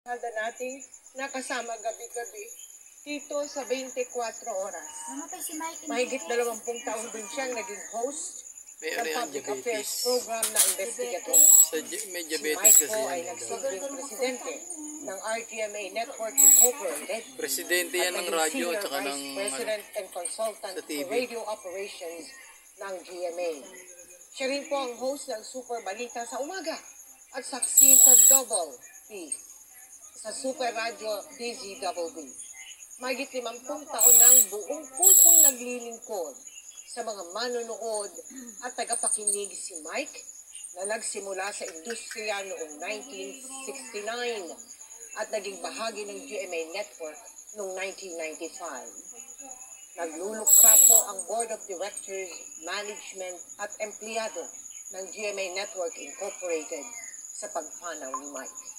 Handa nating nakasama gabi-gabi dito sa 24 oras. Namatay si Mike. Mahigit 20 taon din siyang naging host ng public affairs program na investigative. May Si diabetes Mike kasi po ay yan. nagsilbing presidente ng RTMA Network Incorporated Presidente yan ng naging radyo senior at saka ng vice president and consultant sa for TV. radio operations ng GMA. Siya rin po ang host ng Super Balita sa umaga at saksi sa Double B sa Super Radio DZBB. Mahigit 50 taon ng buong pusong naglilingkod sa mga manonood at tagapakinig si Mike na nagsimula sa industriya noong 1969 at naging bahagi ng GMA Network noong 1995. Nagluluksa po ang Board of Directors, Management at Empleyado ng GMA Network Incorporated sa pagpanaw ni Mike.